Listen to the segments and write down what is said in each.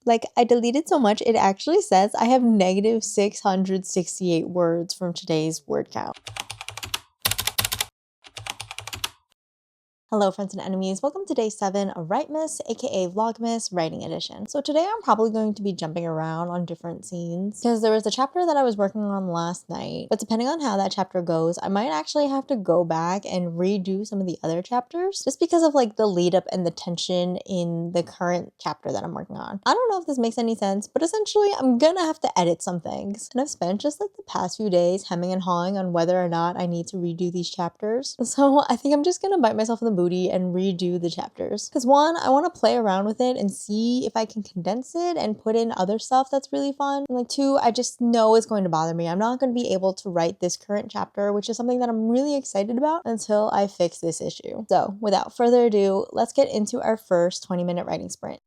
Like, I deleted so much, it actually says I have negative 668 words from today's word count. Hello friends and enemies, welcome to day 7 of Writemas, aka Vlogmas writing edition. So today I'm probably going to be jumping around on different scenes because there was a chapter that I was working on last night, but depending on how that chapter goes, I might actually have to go back and redo some of the other chapters just because of like the lead up and the tension in the current chapter that I'm working on. I don't know if this makes any sense, but essentially I'm gonna have to edit some things. And I've spent just like the past few days hemming and hawing on whether or not I need to redo these chapters. So I think I'm just gonna bite myself in the booty and redo the chapters. Because one, I want to play around with it and see if I can condense it and put in other stuff that's really fun. And like two, I just know it's going to bother me. I'm not going to be able to write this current chapter, which is something that I'm really excited about until I fix this issue. So without further ado, let's get into our first 20-minute writing sprint.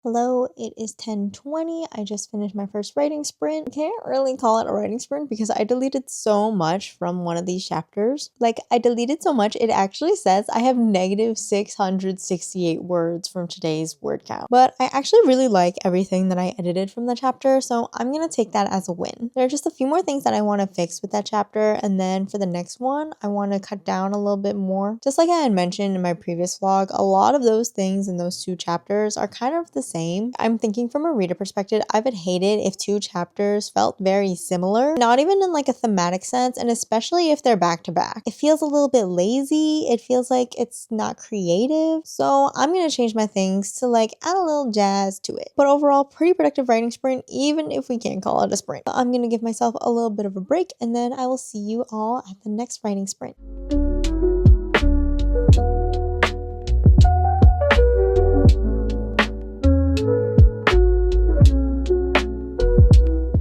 Hello, it is 10:20. I just finished my first writing sprint. I can't really call it a writing sprint because I deleted so much from one of these chapters. Like, I deleted so much, it actually says I have negative 668 words from today's word count. But I actually really like everything that I edited from the chapter, so I'm gonna take that as a win. There are just a few more things that I want to fix with that chapter, and then for the next one, I want to cut down a little bit more. Just like I had mentioned in my previous vlog, a lot of those things in those two chapters are kind of the same. I'm thinking from a reader perspective, I would hate it if two chapters felt very similar, not even in like a thematic sense, and especially if they're back to back. It feels a little bit lazy. It feels like it's not creative. So I'm going to change my things to like add a little jazz to it. But overall, pretty productive writing sprint, even if we can't call it a sprint. I'm going to give myself a little bit of a break, and then I will see you all at the next writing sprint.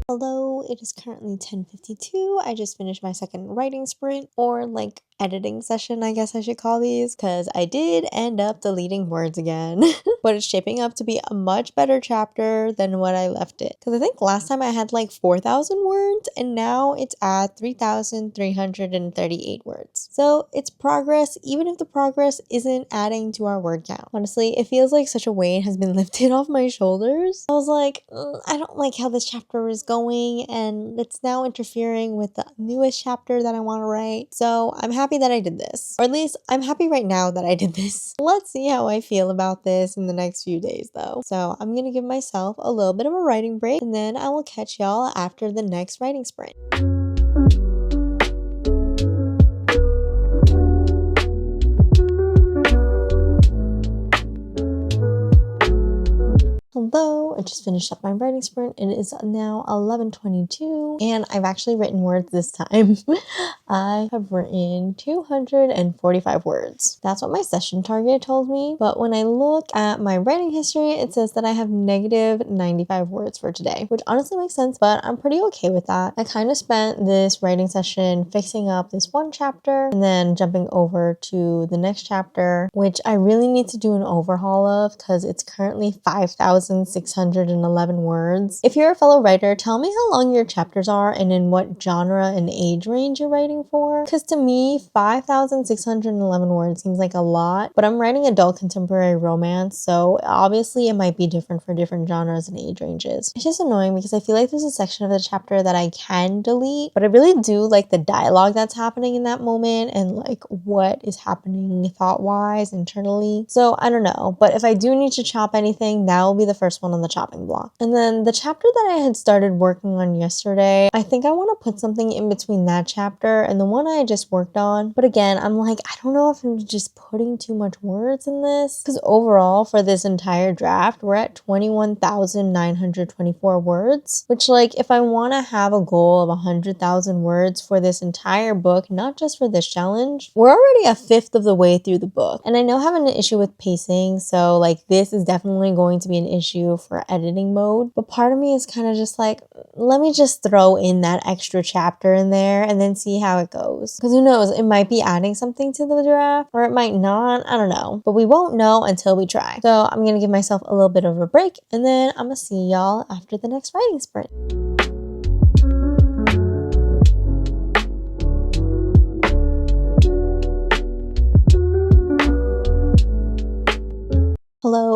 Hello, it is currently 10:52. I just finished my second writing sprint, or like editing session, I guess I should call these, because I did end up deleting words again. But it's shaping up to be a much better chapter than what I left it. Because I think last time I had like 4,000 words, and now it's at 3,338 words. So it's progress, even if the progress isn't adding to our word count. Honestly, it feels like such a weight has been lifted off my shoulders. I was like, I don't like how this chapter is going, and it's now interfering with the newest chapter that I want to write. So I'm happy that I did this, or at least I'm happy right now that I did this. Let's see how I feel about this in the next few days though. So I'm gonna give myself a little bit of a writing break, and then I will catch y'all after the next writing sprint. Hello, I just finished up my writing sprint. It is now 11:22 and I've actually written words this time. I have written 245 words. That's what my session target told me. But when I look at my writing history, it says that I have negative 95 words for today, which honestly makes sense, but I'm pretty okay with that. I kind of spent this writing session fixing up this one chapter and then jumping over to the next chapter, which I really need to do an overhaul of because it's currently 5,611 words. If you're a fellow writer, tell me how long your chapters are and in what genre and age range you're writing for. Because to me, 5,611 words seems like a lot, but I'm writing adult contemporary romance, so obviously it might be different for different genres and age ranges. It's just annoying because I feel like there's a section of the chapter that I can delete, but I really do like the dialogue that's happening in that moment and like what is happening thought-wise internally. So I don't know, but if I do need to chop anything, that will be the first one on the chopping block. And then the chapter that I had started working on yesterday, I think I want to put something in between that chapter and the one I just worked on. But again, I'm like, I don't know if I'm just putting too much words in this, because overall for this entire draft, we're at 21,924 words, which like if I want to have a goal of 100,000 words for this entire book, not just for this challenge, we're already a fifth of the way through the book. And I know I have an issue with pacing, so like this is definitely going to be an issue for editing mode, but part of me is kind of just like, let me just throw in that extra chapter in there and then see how it goes, because who knows, it might be adding something to the draft or it might not. I don't know, but we won't know until we try. So I'm gonna give myself a little bit of a break, and then I'm gonna see y'all after the next writing sprint.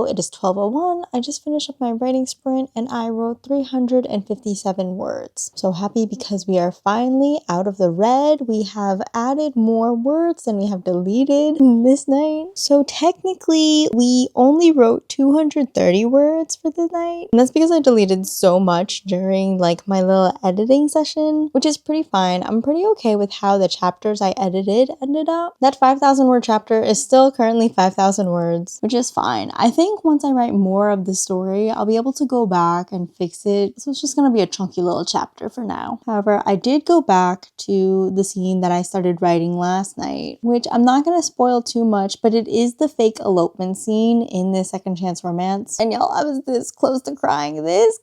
Hello, it is 12:01. I just finished up my writing sprint and I wrote 357 words. So happy because we are finally out of the red. We have added more words than we have deleted this night. So technically, we only wrote 230 words for the night. And that's because I deleted so much during like my little editing session, which is pretty fine. I'm pretty okay with how the chapters I edited ended up. That 5,000 word chapter is still currently 5,000 words, which is fine. I think once I write more of the story, I'll be able to go back and fix it. So it's just gonna be a chunky little chapter for now. However, I did go back to the scene that I started writing last night, which I'm not gonna spoil too much, but it is the fake elopement scene in this second chance romance. And y'all, I was this close to crying, because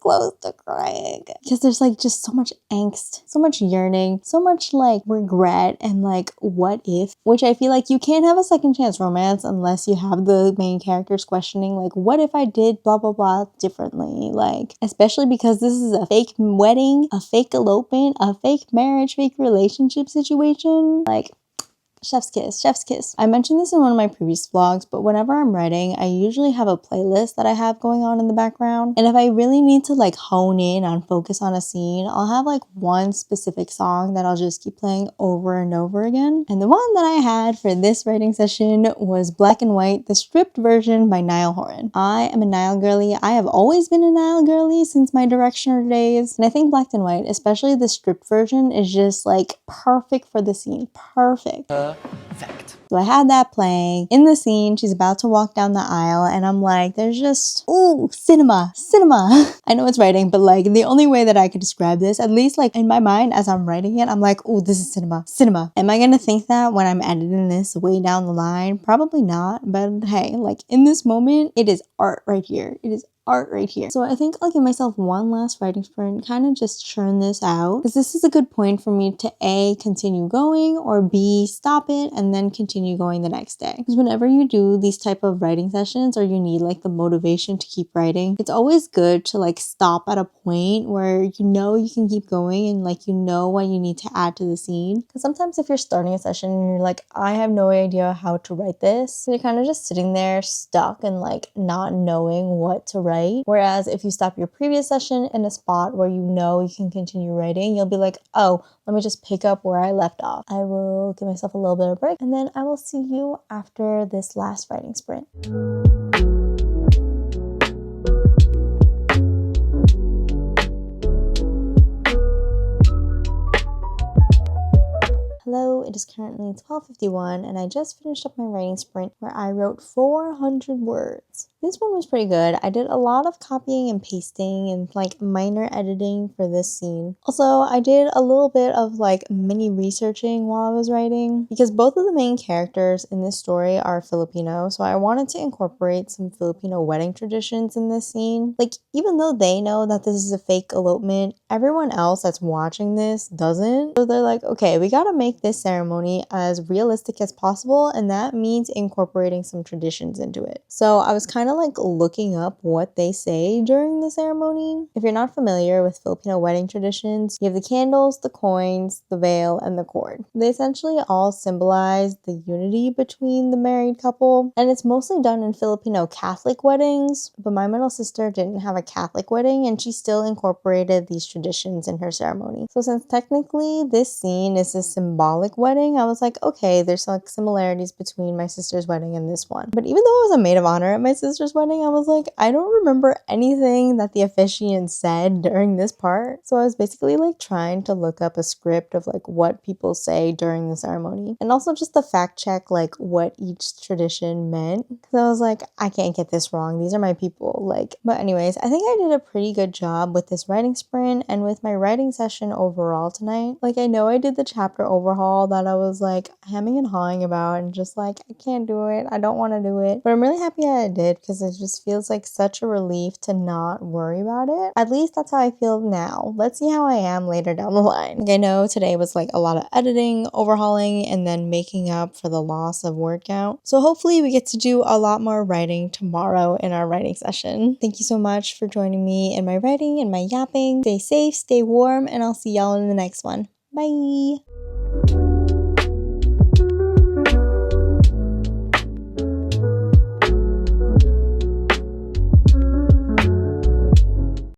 there's like just so much angst, so much yearning, so much like regret and like what if, which I feel like you can't have a second chance romance unless you have the main characters questioning like, what if I did blah blah blah differently, like especially because this is a fake wedding, a fake elopement, a fake marriage, fake relationship situation. Like, chef's kiss, chef's kiss. I mentioned this in one of my previous vlogs, but whenever I'm writing, I usually have a playlist that I have going on in the background. And if I really need to like hone in on focus on a scene, I'll have like one specific song that I'll just keep playing over and over again. And the one that I had for this writing session was Black and White, the stripped version by Niall Horan. I am a Niall girly. I have always been a Niall girly since my Directioner days. And I think Black and White, especially the stripped version, is just like perfect for the scene. Perfect. Perfect. So I had that playing. In the scene, she's about to walk down the aisle and I'm like, there's just, ooh, cinema. I know it's writing, but like the only way that I could describe this, at least like in my mind as I'm writing it, I'm like, ooh, this is cinema. Am I gonna think that when I'm editing this way down the line? Probably not, but hey, like in this moment, it is art right here. It is art right here. So I think I'll give myself one last writing sprint, kind of just churn this out, because this is a good point for me to A, continue going, or B, stop it and then continue going the next day. Because whenever you do these type of writing sessions or you need like the motivation to keep writing, it's always good to like stop at a point where you know you can keep going and like you know what you need to add to the scene. Because sometimes if you're starting a session and you're like, I have no idea how to write this, so you're kind of just sitting there stuck and like not knowing what to write. Whereas if you stop your previous session in a spot where you know you can continue writing, you'll be like, oh, let me just pick up where I left off. I will give myself a little bit of a break and then I will see you after this last writing sprint. Hello, it is currently 12:51 and I just finished up my writing sprint where I wrote 400 words. This one was pretty good. I did a lot of copying and pasting and like minor editing for this scene. Also, I did a little bit of like mini researching while I was writing because both of the main characters in this story are Filipino, so I wanted to incorporate some Filipino wedding traditions in this scene. Like, even though they know that this is a fake elopement, everyone else that's watching this doesn't. So they're like, okay, we gotta make this ceremony as realistic as possible, and that means incorporating some traditions into it. So I was kind of like looking up what they say during the ceremony. If you're not familiar with Filipino wedding traditions, you have the candles, the coins, the veil, and the cord. They essentially all symbolize the unity between the married couple, and it's mostly done in Filipino Catholic weddings, but my middle sister didn't have a Catholic wedding and she still incorporated these traditions in her ceremony. So since technically this scene is a symbolic wedding, I was like, okay, there's like similarities between my sister's wedding and this one. But even though I was a maid of honor at my sister's wedding, I was like, I don't remember anything that the officiant said during this part. So I was basically like trying to look up a script of like what people say during the ceremony and also just to fact check like what each tradition meant, because I was like, I can't get this wrong, these are my people. Like, but anyways, I think I did a pretty good job with this writing sprint and with my writing session overall tonight. Like, I know I did the chapter overhaul that I was like hemming and hawing about and just like, I can't do it, I don't want to do it, but I'm really happy I did because it just feels like such a relief to not worry about it. At least that's how I feel now. Let's see how I am later down the line. Like, I know today was like a lot of editing, overhauling, and then making up for the loss of word count. So hopefully we get to do a lot more writing tomorrow in our writing session. Thank you so much for joining me in my writing and my yapping. Stay safe, stay warm, and I'll see y'all in the next one. Bye!